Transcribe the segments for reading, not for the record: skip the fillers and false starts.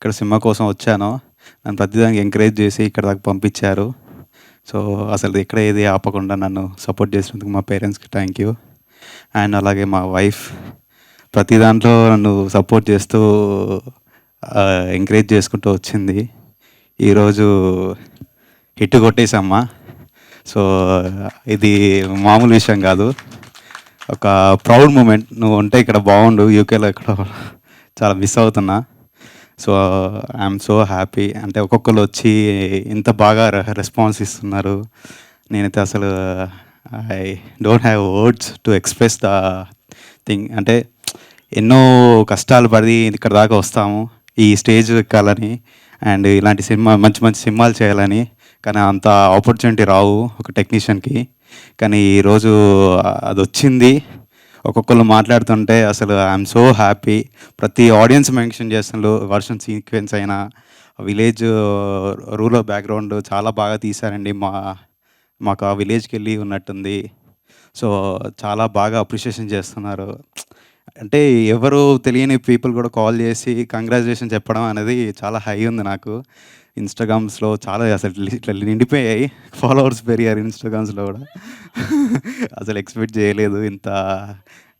ఇక్కడ సినిమా కోసం వచ్చానో నన్ను ప్రతిదానికి ఎంకరేజ్ చేసి ఇక్కడ దాకా పంపించారు. సో అసలు ఎక్కడ ఏది ఆపకుండా నన్ను సపోర్ట్ చేసినందుకు మా పేరెంట్స్కి థ్యాంక్ యూ. అండ్ అలాగే మా వైఫ్ ప్రతి దాంట్లో నన్ను సపోర్ట్ చేస్తూ ఎంకరేజ్ చేసుకుంటూ వచ్చింది. ఈరోజు హిట్ కొట్టేసమ్మా. సో ఇది మామూలు విషయం కాదు, ఒక ప్రౌడ్ మూమెంట్. నువ్వు ఉంటే ఇక్కడ బాగుండు, యూకేలో ఇక్కడ చాలా మిస్ అవుతున్నా. So I'm so happy. అంటే ఒక్కొక్కరు వచ్చి ఇంత బాగా రెస్పాన్స్ ఇస్తున్నారు. నేనైతే అసలు I don't have words to express the thing. అంటే ఎన్నో కష్టాలు పడి ఇక్కడ దాకా వస్తాము ఈ స్టేజ్ ఎక్కాలని అండ్ ఇలాంటి మంచి మంచి సినిమాలు చేయాలని. కానీ అంత ఆపర్చునిటీ రావు ఒక టెక్నీషియన్కి. కానీ ఈరోజు అది వచ్చింది. ఒక్కొక్కరు మాట్లాడుతుంటే అసలు ఐఎమ్ సో హ్యాపీ. ప్రతి ఆడియన్స్ మెన్షన్ చేస్తున్నారు, వర్షన్ సీక్వెన్స్ అయినా విలేజ్ రూరల్ బ్యాక్గ్రౌండ్ చాలా బాగా తీశారండి. మాకు ఆ విలేజ్కి వెళ్ళి ఉన్నట్టుంది. సో చాలా బాగా అప్రిషియేషన్ చేస్తున్నారు. అంటే ఎవరు తెలియని పీపుల్ కూడా కాల్ చేసి కంగ్రాచులేషన్ చెప్పడం అనేది చాలా హై ఉంది నాకు. ఇన్స్టాగ్రామ్స్లో చాలా అసలు ఇట్లా నిండిపోయాయి, ఫాలోవర్స్ పెరిగారు ఇన్స్టాగ్రామ్స్లో కూడా. అసలు ఎక్స్పెక్ట్ చేయలేదు ఇంత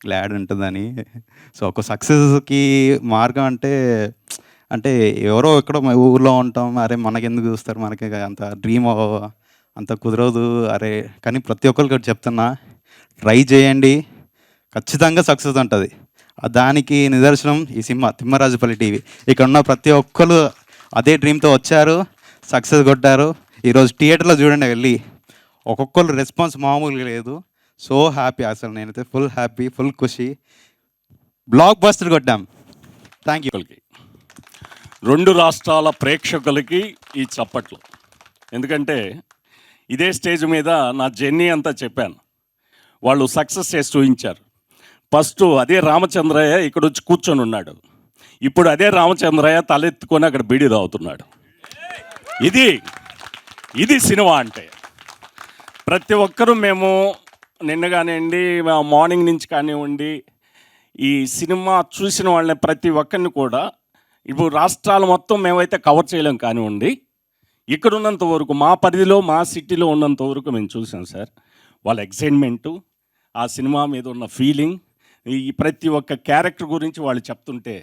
గ్లాడ్ ఉంటుందని. సో ఒక సక్సెస్కి మార్గం అంటే ఎవరో ఎక్కడో ఊర్లో ఉంటాం, అరే మనకెందుకు చూస్తారు, మనకి అంత డ్రీమ్ అంత కుదరదు అరే. కానీ ప్రతి ఒక్కరికి చెప్తున్నా, ట్రై చేయండి, ఖచ్చితంగా సక్సెస్ ఉంటుంది. దానికి నిదర్శనం ఈ సినిమా తిమ్మరాజుపల్లి టీవీ. ఇక్కడ ఉన్న ప్రతి ఒక్కరు అదే డ్రీమ్తో వచ్చారు, సక్సెస్ కొట్టారు. ఈరోజు థియేటర్లో చూడండి వెళ్ళి, ఒక్కొక్కరు రెస్పాన్స్ మామూలుగా లేదు. సో హ్యాపీ, అసలు నేనైతే ఫుల్ హ్యాపీ, ఫుల్ ఖుషి. బ్లాక్ బస్టర్ కొట్టాం. Thank you. రెండు రాష్ట్రాల ప్రేక్షకులకి ఈ చప్పట్లు. ఎందుకంటే ఇదే స్టేజ్ మీద నా జర్నీ అంతా చెప్పాను, వాళ్ళు సక్సెస్ చేసి చూపించారు. ఫస్ట్ అదే రామచంద్రయ్య ఇక్కడ వచ్చి కూర్చొని ఉన్నాడు, ఇప్పుడు అదే రామచంద్రయ్య తలెత్తుకొని అక్కడ బీడీ తాగుతున్నాడు. ఇది సినిమా అంటే. ప్రతి ఒక్కరూ మేము నిన్న కానివ్వండి, మార్నింగ్ నుంచి కానివ్వండి, ఈ సినిమా చూసిన వాళ్ళని ప్రతి ఒక్కరిని కూడా ఇప్పుడు రాష్ట్రాలు మొత్తం మేమైతే కవర్ చేయలేం కానివ్వండి, ఇక్కడ ఉన్నంత వరకు మా పరిధిలో మా సిటీలో ఉన్నంత వరకు మేము చూసాం సార్. వాళ్ళ ఎక్సైట్మెంటు, ఆ సినిమా మీద ఉన్న ఫీలింగ్, ఈ ప్రతి ఒక్క క్యారెక్టర్ గురించి వాళ్ళు చెప్తుంటే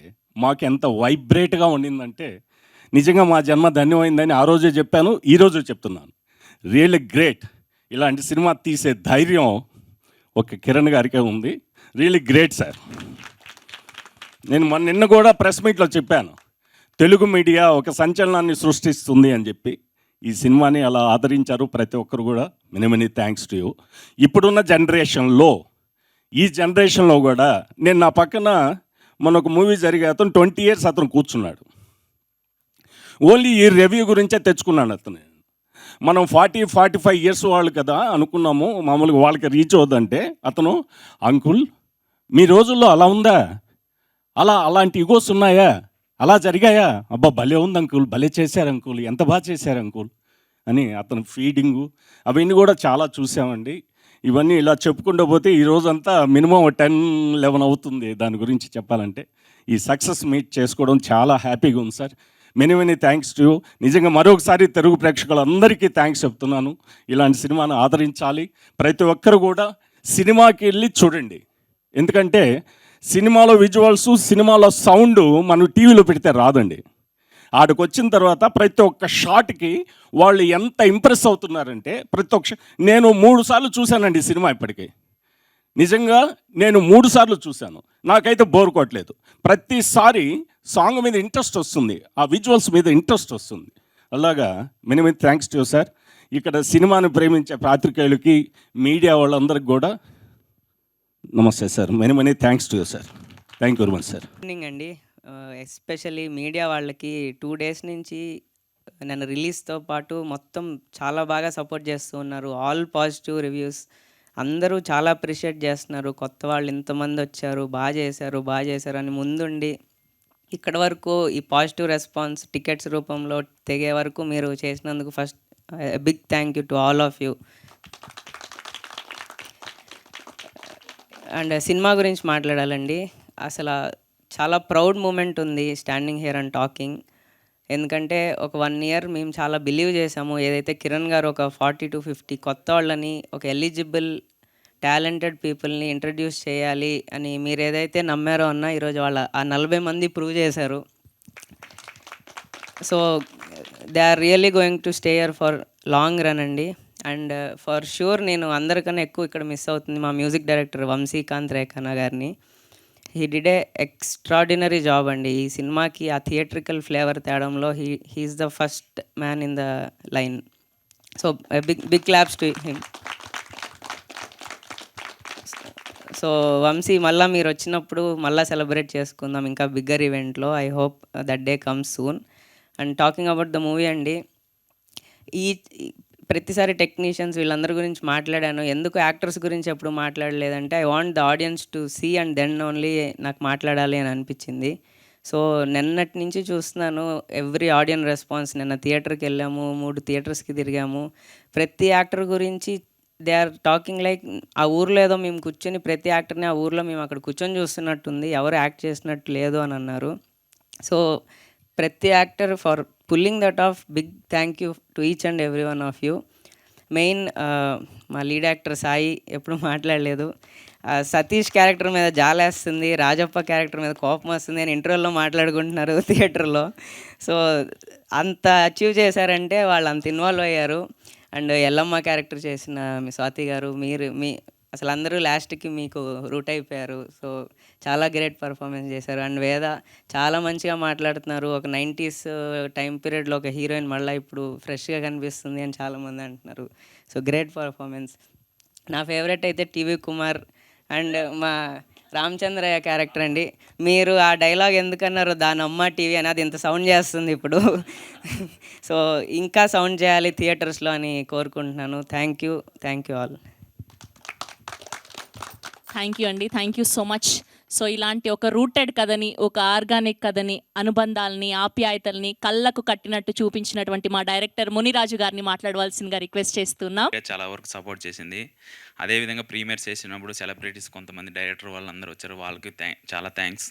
మాకు ఎంత వైబ్రేట్గా ఉండిందంటే నిజంగా మా జన్మ ధన్యమైందని ఆ రోజే చెప్పాను, ఈరోజు చెప్తున్నాను. Really great. ఇలాంటి సినిమా తీసే ధైర్యం ఒక కిరణ్ గారికే ఉంది. Really great sir. నేను నిన్న కూడా ప్రెస్ మీట్లో చెప్పాను, తెలుగు మీడియా ఒక సంచలనాన్ని సృష్టిస్తుంది అని చెప్పి. ఈ సినిమాని అలా ఆదరించారు ప్రతి ఒక్కరు కూడా. Many thanks to you. ఇప్పుడున్న జనరేషన్లో, ఈ జనరేషన్లో కూడా నేను నా పక్కన మన ఒక మూవీ జరిగే అతను 20 years అతను కూర్చున్నాడు. ఓన్లీ ఈ రివ్యూ గురించే తెచ్చుకున్నాను అతను. మనం 40-45 years వాళ్ళు కదా అనుకున్నాము, మామూలుగా వాళ్ళకి రీచ్ అవుద్దంటే అతను, అంకుల్ మీ రోజుల్లో అలా ఉందా, అలాంటి ఈగోస్ ఉన్నాయా, అలా జరిగాయా, అబ్బా భలే ఉంది అంకుల్, భలే చేశారు అంకుల్, ఎంత బాగా చేశారు అంకుల్ అని అతను ఫీడింగు అవన్నీ కూడా చాలా చూసామండి. ఇవన్నీ ఇలా చెప్పుకుంటూ పోతే ఈరోజంతా మినిమం 10-11 అవుతుంది దాని గురించి చెప్పాలంటే. ఈ సక్సెస్ మీట్ చేసుకోవడం చాలా హ్యాపీగా ఉంది sir. Many thanks to you. నిజంగా మరొకసారి తెలుగు ప్రేక్షకులందరికీ థ్యాంక్స్ చెప్తున్నాను. ఇలాంటి సినిమాను ఆదరించాలి. ప్రతి ఒక్కరు కూడా సినిమాకి వెళ్ళి చూడండి. ఎందుకంటే సినిమాలో విజువల్స్, సినిమాలో సౌండ్ మనం టీవీలో పెడితే రాదండి. ఆడికి వచ్చిన తర్వాత ప్రతి ఒక్క షాట్కి వాళ్ళు ఎంత ఇంప్రెస్ అవుతున్నారంటే నేను 3 సార్లు చూశానండి ఈ సినిమా ఇప్పటికీ. నిజంగా నేను 3 సార్లు చూశాను, నాకైతే బోర్ కొట్టలేదు. ప్రతిసారి సాంగ్ మీద ఇంట్రెస్ట్ వస్తుంది, ఆ విజువల్స్ మీద ఇంట్రెస్ట్ వస్తుంది. అలాగా many thanks to you sir. ఇక్కడ సినిమాని ప్రేమించే పాత్రికేయులకి, మీడియా వాళ్ళందరికీ కూడా నమస్తే sir. Many thanks to you sir. Thank you very much sir. Evening అండి. ఎస్పెషల్లీ మీడియా వాళ్ళకి 2 days నుంచి నన్ను రిలీజ్తో పాటు మొత్తం చాలా బాగా సపోర్ట్ చేస్తూ ఉన్నారు. ఆల్ పాజిటివ్ రివ్యూస్, అందరూ చాలా అప్రిషియేట్ చేస్తున్నారు. కొత్త వాళ్ళు ఇంతమంది వచ్చారు, బాగా చేశారు అని ముందుండి ఇక్కడ వరకు ఈ పాజిటివ్ రెస్పాన్స్ టికెట్స్ రూపంలో తెగే వరకు మీరు చేసినందుకు first big thank you to all of you. And cinema గురించి మాట్లాడాలండి. అసలు చాలా ప్రౌడ్ మూమెంట్ ఉంది స్టాండింగ్ హియర్ అండ్ టాకింగ్. ఎందుకంటే ఒక 1 ఇయర్ మేము చాలా బిలీవ్ చేసాము. ఏదైతే కిరణ్ గారు ఒక 40-50 కొత్త వాళ్ళని, ఒక ఎలిజిబుల్ టాలెంటెడ్ పీపుల్‌ని ఇంట్రడ్యూస్ చేయాలి అని మీరేదైతే నమ్మారో అన్న, ఈరోజు వాళ్ళ ఆ 40 మంది ప్రూవ్ చేశారు. So they are really going to stay here for long run అండి. అండ్ ఫర్ ష్యూర్ నేను అందరికన్నా ఎక్కువ ఇక్కడ మిస్ అవుతుంది మా మ్యూజిక్ డైరెక్టర్ వంశీకాంత్ రేఖానా గారిని. He did a extraordinary job అండి. ఈ సినిమాకి ఆ థియేట్రికల్ ఫ్లేవర్ తేవడంలో he is the first man in the line. So big claps to him. So Vamsi, మళ్ళీ మీరు వచ్చినప్పుడు మళ్ళీ సెలబ్రేట్ చేసుకుందాం ఇంకా బిగ్గర్ ఈవెంట్లో. I hope that day comes soon. And talking about the movie అండి, ఈ ప్రతిసారి టెక్నీషియన్స్ వీళ్ళందరి గురించి మాట్లాడాను. ఎందుకు యాక్టర్స్ గురించి ఎప్పుడు మాట్లాడలేదంటే, I want the audience to see and then only నాకు మాట్లాడాలి అని అనిపించింది. సో నిన్నటి నుంచి చూస్తున్నాను ఎవ్రీ ఆడియన్ రెస్పాన్స్. నిన్న థియేటర్కి వెళ్ళాము, 3 థియేటర్స్కి తిరిగాము. ప్రతి యాక్టర్ గురించి దే ఆర్ టాకింగ్ లైక్ ఆ ఊర్లో ఏదో మేము కూర్చొని ప్రతి యాక్టర్ని ఆ ఊర్లో మేము అక్కడ కూర్చొని చూస్తున్నట్టుంది, ఎవరు యాక్ట్ చేసినట్టు లేదు అని అన్నారు. సో ప్రతి actor for pulling that off. Big thank you to each and every one of you. Main మా లీడ్ యాక్టర్ సాయి ఎప్పుడు మాట్లాడలేదు. సతీష్ క్యారెక్టర్ మీద జాలేస్తుంది, రాజప్ప క్యారెక్టర్ మీద కోపం వస్తుంది అని ఇంటర్వ్యూలో మాట్లాడుకుంటున్నారు థియేటర్లో. సో అంత అచీవ్ చేశారంటే వాళ్ళు అంత ఇన్వాల్వ్ అయ్యారు. అండ్ ఎల్లమ్మ క్యారెక్టర్ చేసిన మీ స్వాతి గారు, మీ అసలు అందరూ లాస్ట్కి మీకు రూట్ అయిపోయారు. సో చాలా గ్రేట్ పర్ఫార్మెన్స్ చేశారు. అండ్ వేద చాలా మంచిగా మాట్లాడుతున్నారు. ఒక 90s టైం పీరియడ్లో ఒక హీరోయిన్ మళ్ళీ ఇప్పుడు ఫ్రెష్గా కనిపిస్తుంది అని చాలామంది అంటున్నారు. So great performance. నా ఫేవరెట్ అయితే టీవీ కుమార్ అండ్ మా రామచంద్రయ్య క్యారెక్టర్ అండి. మీరు ఆ డైలాగ్ ఎందుకన్నారు దానమ్మ టీవీ అని, అది ఇంత సౌండ్ చేస్తుంది ఇప్పుడు. సో ఇంకా సౌండ్ చేయాలి థియేటర్స్లో అని కోరుకుంటున్నాను. Thank you all. Thank you అండి, thank you so much. So ఇలాంటి ఒక రూటెడ్ కథని, ఒక ఆర్గానిక్ కథని, అనుబంధాలని, ఆప్యాయతల్ని కళ్ళకు కట్టినట్టు చూపించినటువంటి మా డైరెక్టర్ మునిరాజు గారిని మాట్లాడవలసిందిగా రిక్వెస్ట్ చేస్తున్నాం. చాలా వరకు సపోర్ట్ చేసింది. అదేవిధంగా ప్రీమియర్ చేసినప్పుడు సెలబ్రిటీస్ కొంతమంది డైరెక్టర్ వాళ్ళందరూ వచ్చారు, వాళ్ళకి చాలా థ్యాంక్స్.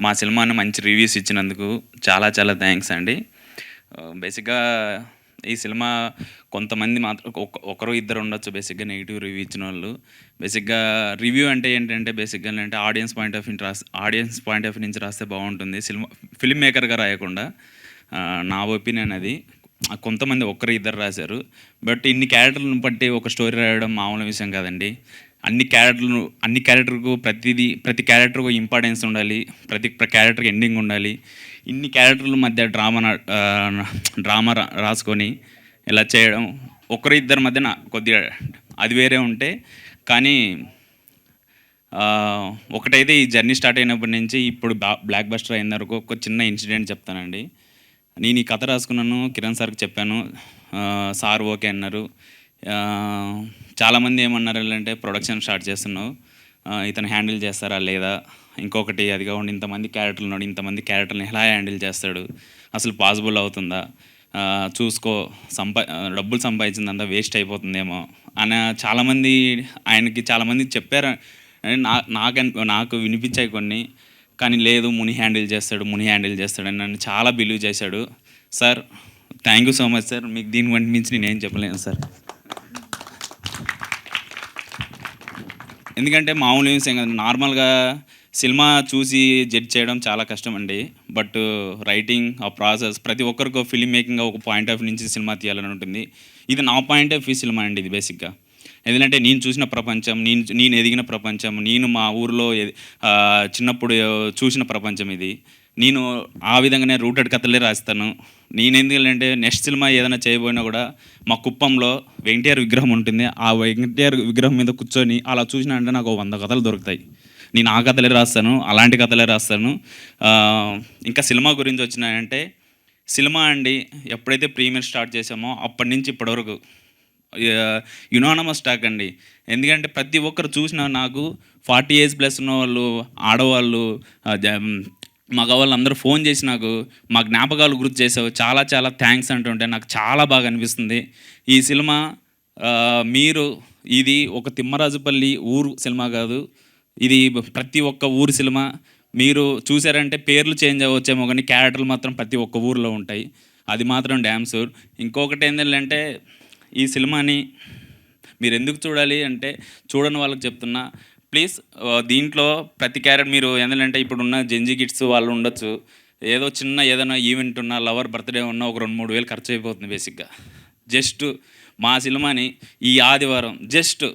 మా సినిమాని మంచి రివ్యూస్ ఇచ్చినందుకు చాలా థ్యాంక్స్ అండి. బేసిక్గా ఈ సినిమా కొంతమంది మాత్రం ఒకరు ఇద్దరు ఉండొచ్చు బేసిక్గా నెగిటివ్ రివ్యూ ఇచ్చిన వాళ్ళు. బేసిక్గా రివ్యూ అంటే ఏంటంటే బేసిక్గా అంటే ఆడియన్స్ పాయింట్ ఆఫ్ వ్యూ నుంచి రాస్తే బాగుంటుంది, ఫిల్మ్ మేకర్గా రాయకుండా. నా ఒపీనియన్ అది. కొంతమంది ఒకరు ఇద్దరు రాశారు, బట్ ఇన్ని క్యారెక్టర్లను బట్టి ఒక స్టోరీ రాయడం మామూలు విషయం కాదండి. అన్ని క్యారెక్టర్కు ప్రతి క్యారెక్టర్కు ఇంపార్టెన్స్ ఉండాలి, ప్రతి క్యారెక్టర్కి ఎండింగ్ ఉండాలి. ఇన్ని క్యారెక్టర్ల మధ్య డ్రామా రాసుకొని ఇలా చేయడం ఒకరి ఇద్దరి మధ్యన కొద్దిగా అది వేరే ఉంటే. కానీ ఒకటైతే ఈ జర్నీ స్టార్ట్ అయినప్పటి నుంచి ఇప్పుడు బ్లాక్ బస్టర్ అయిన వరకు ఒక చిన్న ఇన్సిడెంట్ చెప్తానండి. నేను ఈ కథ రాసుకున్నాను, కిరణ్ సార్కి చెప్పాను, సార్ ఓకే అన్నారు. చాలామంది ఏమన్నారు అంటే ప్రొడక్షన్ స్టార్ట్ చేస్తున్నావు, ఇతను హ్యాండిల్ చేస్తారా లేదా, ఇంకొకటి అది కాకుండా ఇంతమంది క్యారెక్టర్లు ఉన్నాడు, ఇంతమంది క్యారెక్టర్ని ఎలా హ్యాండిల్ చేస్తాడు, అసలు పాసిబుల్ అవుతుందా, చూసుకో, డబ్బులు సంపాదించిందంతా వేస్ట్ అయిపోతుందేమో అని చాలామంది చెప్పారు. నాకు వినిపించాయి కొన్ని. కానీ లేదు, ముని హ్యాండిల్ చేస్తాడని నన్ను చాలా బిలీవ్ చేశాడు. Sir thank you so much sir. మీకు దీని వంటి మించి నేనేం చెప్పలేను సార్. ఎందుకంటే మామూలు విషయం కదా, నార్మల్గా సినిమా చూసి జడ్జ్ చేయడం చాలా కష్టం అండి. బట్ రైటింగ్ ఆ ప్రాసెస్ ప్రతి ఒక్కరికి ఫిల్మ్ మేకింగ్ ఒక పాయింట్ ఆఫ్ నుంచి సినిమా తీయాలని ఉంటుంది. ఇది నా పాయింట్ ఆఫ్ వ్యూ సినిమా అండి ఇది బేసిక్గా. ఎందుకంటే నేను చూసిన ప్రపంచం, నేను ఎదిగిన ప్రపంచం, నేను మా ఊరిలో చిన్నప్పుడు చూసిన ప్రపంచం ఇది. నేను ఆ విధంగానే రూటెడ్ కథలే రాస్తాను. నేను ఎందుకంటే నెక్స్ట్ సినిమా ఏదైనా చేయబోయినా కూడా మా కుప్పంలో వెంకటేశ్వర విగ్రహం ఉంటుంది, ఆ వెంకటేశ్వర విగ్రహం మీద కూర్చొని అలా చూసినా అంటే నాకు 100 కథలు దొరుకుతాయి. నేను ఆ కథలే రాస్తాను, అలాంటి కథలే రాస్తాను. ఇంకా సినిమా గురించి వచ్చినాయంటే, సినిమా అండి ఎప్పుడైతే ప్రీమియర్ స్టార్ట్ చేసామో అప్పటి నుంచి ఇప్పటివరకు యునానమస్ టాక్ అండి. ఎందుకంటే ప్రతి ఒక్కరు చూసినా నాకు 40 ఏజ్ ప్లస్ ఉన్న వాళ్ళు, ఆడవాళ్ళు, మగవాళ్ళు అందరూ ఫోన్ చేసి నాకు మా జ్ఞాపకాలు గుర్తు చేసావు, చాలా థ్యాంక్స్ అంటుంటే నాకు చాలా బాగా అనిపిస్తుంది. ఈ సినిమా ఇది ఒక తిమ్మరాజుపల్లి ఊరు సినిమా కాదు, ఇది ప్రతి ఒక్క ఊరు సినిమా. మీరు చూసారంటే పేర్లు చేంజ్ అవ్వచ్చేమో కానీ క్యారెక్టర్లు మాత్రం ప్రతి ఒక్క ఊర్లో ఉంటాయి, అది మాత్రం డ్యామ్ షూర్. ఇంకొకటి ఏంటంటే ఈ సినిమాని మీరు ఎందుకు చూడాలి అంటే, చూడని వాళ్ళకి చెప్తున్నా, ప్లీజ్ దీంట్లో ప్రతి క్యారెక్టర్ మీరు ఏంటంటే ఇప్పుడున్న జెంజీ కిడ్స్ వాళ్ళు ఉండొచ్చు, ఏదో చిన్న ఏదైనా ఈవెంట్ ఉన్నా, లవర్ బర్త్డే ఉన్నా ఒక 2-3 వేలు ఖర్చు అయిపోతుంది బేసిక్గా. జస్ట్ మా సినిమాని ఈ ఆదివారం జస్ట్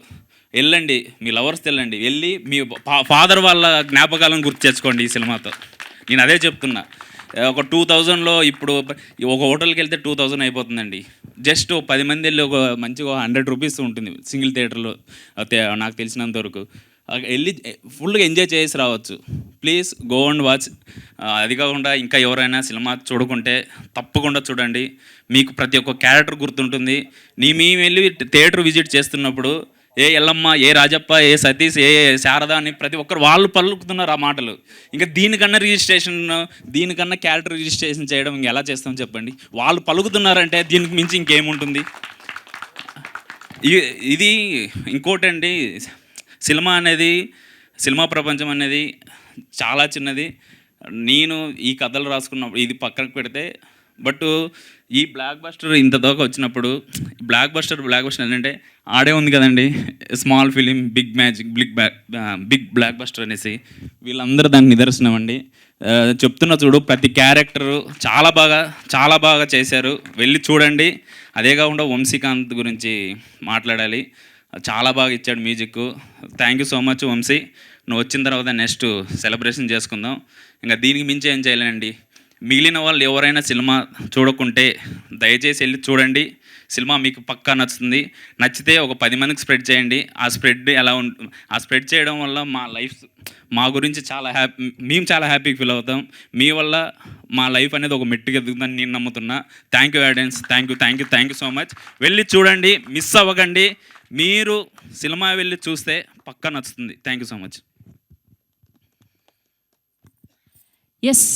వెళ్ళండి, మీ లవర్స్తో వెళ్ళి మీ ఫాదర్ వాళ్ళ జ్ఞాపకాలను గుర్తు తెచ్చుకోండి ఈ సినిమాతో. నేను అదే చెప్తున్నా. ఒక 2000లో ఇప్పుడు ఒక హోటల్కి వెళ్తే 2000 అయిపోతుందండి. జస్ట్ 10 మంది వెళ్ళి ఒక మంచిగా 100 రూపీస్ ఉంటుంది సింగిల్ థియేటర్లో నాకు తెలిసినంత వరకు. వెళ్ళి ఫుల్గా ఎంజాయ్ చేసి రావచ్చు. Please go and watch. అది కాకుండా ఇంకా ఎవరైనా సినిమా చూడకుంటే తప్పకుండా చూడండి, మీకు ప్రతి ఒక్క క్యారెక్టర్ గుర్తుంటుంది. మేము వెళ్ళి థియేటర్ విజిట్ చేస్తున్నప్పుడు ఏ ఎల్లమ్మ, ఏ రాజప్ప, ఏ సతీష్, ఏ శారద అని ప్రతి ఒక్కరు వాళ్ళు పలుకుతున్నారు ఆ మాటలు. ఇంకా దీనికన్నా క్యారెక్టర్ రిజిస్ట్రేషన్ చేయడం ఇంకా ఎలా చేస్తాం చెప్పండి. వాళ్ళు పలుకుతున్నారంటే దీనికి మించి ఇంకేముంటుంది. ఇది ఇంకోటండి, సినిమా ప్రపంచం అనేది చాలా చిన్నది. నేను ఈ కథలు రాసుకున్నప్పుడు ఇది పక్కకు పెడితే, బట్ ఈ బ్లాక్ బస్టర్ ఇంత దాకా వచ్చినప్పుడు బ్లాక్ బస్టర్ ఏంటంటే ఆడే ఉంది కదండి, small film big magic, big blockbuster అనేసి. వీళ్ళందరూ దానికి నిదర్శనం అండి. చెప్తున్న చూడు, ప్రతి క్యారెక్టరు చాలా బాగా చేశారు, వెళ్ళి చూడండి. అదే కాకుండా వంశీకాంత్ గురించి మాట్లాడాలి, చాలా బాగా ఇచ్చాడు music. Thank you so much Vamshi. నువ్వు వచ్చిన తర్వాత నెక్స్ట్ సెలబ్రేషన్ చేసుకుందాం. ఇంకా దీనికి మించి ఏం చేయలేనండి. మిగిలిన వాళ్ళు ఎవరైనా సినిమా చూడకుంటే దయచేసి వెళ్ళి చూడండి. సినిమా మీకు పక్కా నచ్చుతుంది. నచ్చితే ఒక 10 మందికి స్ప్రెడ్ చేయండి. ఆ స్ప్రెడ్ చేయడం వల్ల మా గురించి మేము చాలా హ్యాపీగా ఫీల్ అవుతాం. మీ వల్ల మా లైఫ్ అనేది ఒక మెట్టుకు ఎదుగుతుందని నేను నమ్ముతున్నా. Thank you audience, thank you so much. వెళ్ళి చూడండి, మిస్ అవ్వకండి. మీరు సినిమా వెళ్ళి చూస్తే పక్కా నచ్చుతుంది. Thank you so much. Yes,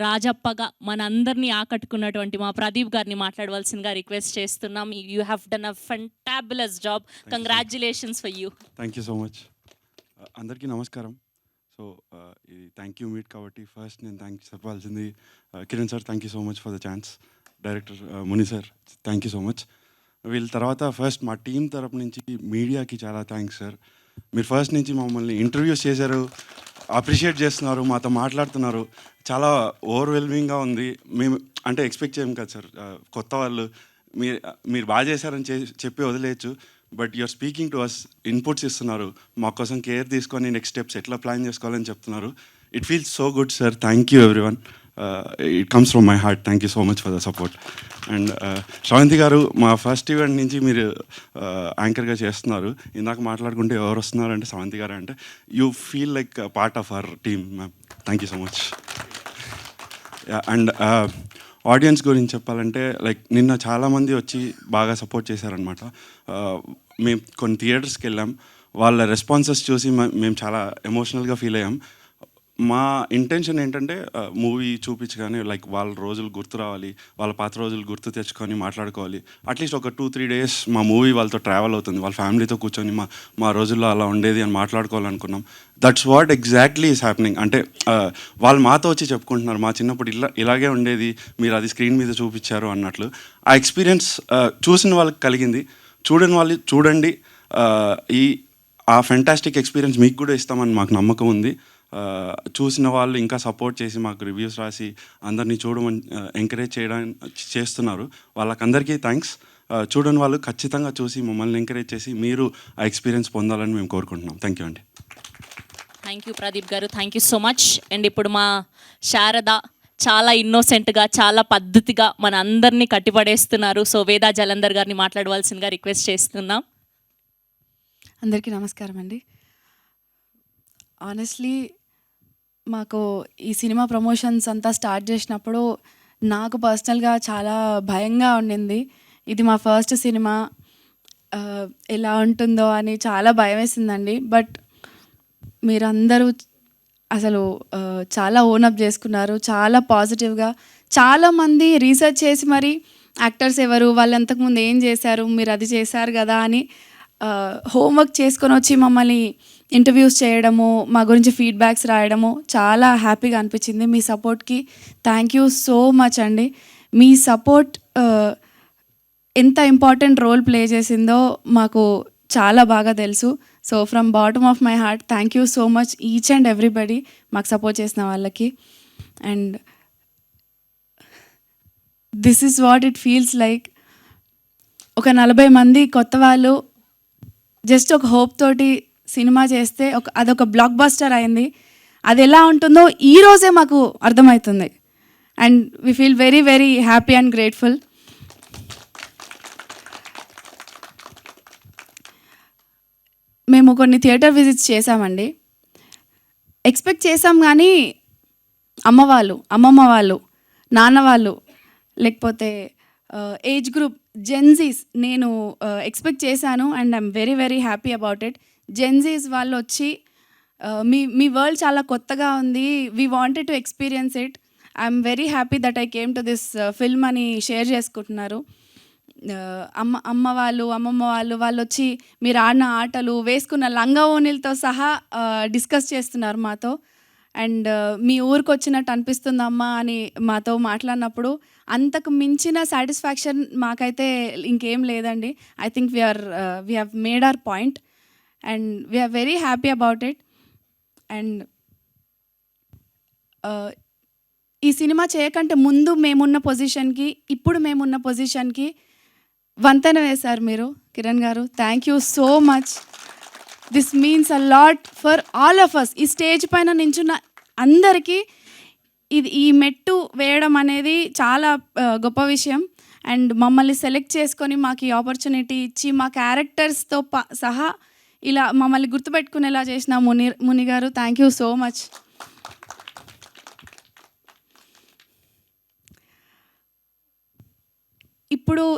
రాజప్పగా మనందరినీ ఆకట్టుకున్నటువంటి మా ప్రదీప్ గారిని మాట్లాడవలసిందిగా రిక్వెస్ట్ చేస్తున్నాం. You have done a fantabulous job. Congratulations for you. Thank you so much. అందరికీ నమస్కారం. సో ఇది థ్యాంక్ యూ మీట్ కాబట్టి ఫస్ట్ నేను థ్యాంక్స్ చెప్పాల్సింది Kiran sir, thank you so much for the chance. Director Muni sir, thank you so much. వీళ్ళ తర్వాత first మా team తరపు నుంచి మీడియాకి చాలా థ్యాంక్స్ సార్. మీరు ఫస్ట్ నుంచి మమ్మల్ని ఇంటర్వ్యూస్ చేశారు, అప్రిషియేట్ చేస్తున్నారు, మాతో మాట్లాడుతున్నారు. చాలా ఓవర్వెల్మింగ్గా ఉంది. మేము అంటే ఎక్స్పెక్ట్ చేయం కదా సార్, కొత్త వాళ్ళు మీరు బాగా చేశారని చెప్పి వదిలేయచ్చు. But you're speaking to us, inputs ఇస్తున్నారు, మా కోసం కేర్ తీసుకొని నెక్స్ట్ స్టెప్స్ ఎట్లా ప్లాన్ చేసుకోవాలని చెప్తున్నారు. It feels so good sir. Thank you everyone. It comes from my heart. Thank you so much for the support. And Sravanthi గారు, మా first event నుంచి మీరు యాంకర్గా చేస్తున్నారు. ఇందాక మాట్లాడుకుంటే ఎవరు వస్తున్నారు అంటే శ్రవంతి గారు అంటే you feel like part of our team ma'am. Thank you so much. And audience గురించి చెప్పాలంటే లైక్ నిన్న చాలామంది వచ్చి బాగా సపోర్ట్ చేశారనమాట. మేము కొన్ని థియేటర్స్కి వెళ్ళాం, వాళ్ళ రెస్పాన్సెస్ చూసి మేము చాలా ఎమోషనల్గా ఫీల్ అయ్యాం. మా ఇంటెన్షన్ ఏంటంటే మూవీ చూపించగానే లైక్ వాళ్ళ రోజులు గుర్తు రావాలి, వాళ్ళ పాత రోజులు గుర్తు తెచ్చుకొని మాట్లాడుకోవాలి. అట్లీస్ట్ ఒక 2-3 days మా మూవీ వాళ్ళతో ట్రావెల్ అవుతుంది, వాళ్ళ ఫ్యామిలీతో కూర్చొని మా రోజుల్లో అలా ఉండేది అని మాట్లాడుకోవాలనుకున్నాం. That's what exactly is happening. అంటే వాళ్ళు మాతో వచ్చి చెప్పుకుంటున్నారు, మా చిన్నప్పుడు ఇలాగే ఉండేది, మీరు అది స్క్రీన్ మీద చూపించారు అన్నట్లు. ఆ ఎక్స్పీరియన్స్ చూసిన వాళ్ళకి కలిగింది. చూడని వాళ్ళు చూడండి, ఆ ఫెంటాస్టిక్ ఎక్స్పీరియన్స్ మీకు కూడా ఇస్తామని మాకు నమ్మకం ఉంది. చూసిన వాళ్ళు ఇంకా సపోర్ట్ చేసి మాకు రివ్యూస్ రాసి అందరినీ చూడమని ఎంకరేజ్ చేస్తున్నారు. వాళ్ళకందరికీ థ్యాంక్స్. చూడని వాళ్ళు ఖచ్చితంగా చూసి మమ్మల్ని ఎంకరేజ్ చేసి మీరు ఆ ఎక్స్పీరియన్స్ పొందాలని మేము కోరుకుంటున్నాం. థ్యాంక్ యూ అండి. థ్యాంక్ యూ ప్రదీప్ గారు, thank you so much. And ఇప్పుడు మా శారద చాలా ఇన్నోసెంట్గా, చాలా పద్ధతిగా మన అందరినీ కట్టిపడేస్తున్నారు. సో వేదా జలంధర్ గారిని మాట్లాడవలసిందిగా రిక్వెస్ట్ చేస్తున్నాం. అందరికీ నమస్కారం అండి. ఆనెస్ట్లీ మాకు ఈ సినిమా ప్రమోషన్స్ అంతా స్టార్ట్ చేసినప్పుడు నాకు పర్సనల్గా చాలా భయంగా ఉండింది. ఇది మా ఫస్ట్ సినిమా, ఎలా ఉంటుందో అని చాలా భయం వేసిందండి. బట్ మీరందరూ అసలు చాలా ఓనప్ చేసుకున్నారు, చాలా పాజిటివ్గా. చాలామంది రీసెర్చ్ చేసి మరి యాక్టర్స్ ఎవరు, వాళ్ళు అంతకుముందు ఏం చేశారు, మీరు అది చేశారు కదా అని హోంవర్క్ చేసుకొని వచ్చి మమ్మల్ని ఇంటర్వ్యూస్ చేయడము, మా గురించి ఫీడ్బ్యాక్స్ రాయడము చాలా హ్యాపీగా అనిపించింది. మీ సపోర్ట్కి థ్యాంక్ యూ సో మచ్ అండి. మీ సపోర్ట్ ఎంత ఇంపార్టెంట్ రోల్ ప్లే చేసిందో మాకు చాలా బాగా తెలుసు. So from bottom of my heart thank you so much each and everybody మాకు సపోర్ట్ చేసిన వాళ్ళకి. And this is what it feels like. ఒక 40 మంది కొత్త వాళ్ళు జస్ట్ ఒక హోప్ తోటి సినిమా చేస్తే అదొక బ్లాక్ బస్టర్ అయింది. అది ఎలా ఉంటుందో ఈరోజే మాకు అర్థమవుతుంది. And we feel very very happy and grateful. మేము కొన్ని థియేటర్ విజిట్స్ చేసామండి. ఎక్స్పెక్ట్ చేసాం కానీ అమ్మమ్మ వాళ్ళు, నాన్న వాళ్ళు, లేకపోతే ఏజ్ గ్రూప్ జెన్జీస్ నేను ఎక్స్పెక్ట్ చేశాను. And I'm very very happy about it. Gen Zs వాళ్ళు వచ్చి మీ వరల్డ్ చాలా కొత్తగా ఉంది, we wanted to experience it, I'm very happy that I came to this film అని షేర్ చేసుకుంటున్నారు. అమ్మమ్మ వాళ్ళు వచ్చి మీరు ఆడిన ఆటలు, వేసుకున్న లంగా ఓణీలతో సహా డిస్కస్ చేస్తున్నారు మాతో. అండ్ మీ ఊరికి వచ్చినట్టు అనిపిస్తుందమ్మా అని మాతో మాట్లాడినప్పుడు అంతకు మించిన సాటిస్ఫాక్షన్ మాకైతే ఇంకేం లేదండి. I think we have made our point and we are very happy about it. And ఈ సినిమా చేయకంటే ముందు మేమున్న పొజిషన్కి, ఇప్పుడు మేమున్న పొజిషన్కి వంతెన వేశారు మీరు, కిరణ్ గారు. Thank you so much. This means a lot for all of us. ఈ స్టేజ్ పైన నించున్న అందరికీ ఈ మెట్టు వేయడం అనేది చాలా గొప్ప విషయం. అండ్ మమ్మల్ని సెలెక్ట్ చేసుకొని మాకు ఈ ఆపర్చునిటీ ఇచ్చి మా క్యారెక్టర్స్తో సహా ఇలా మమ్మల్ని గుర్తుపెట్టుకునేలా చేసిన ముని గారు, థ్యాంక్ యూ సో మచ్.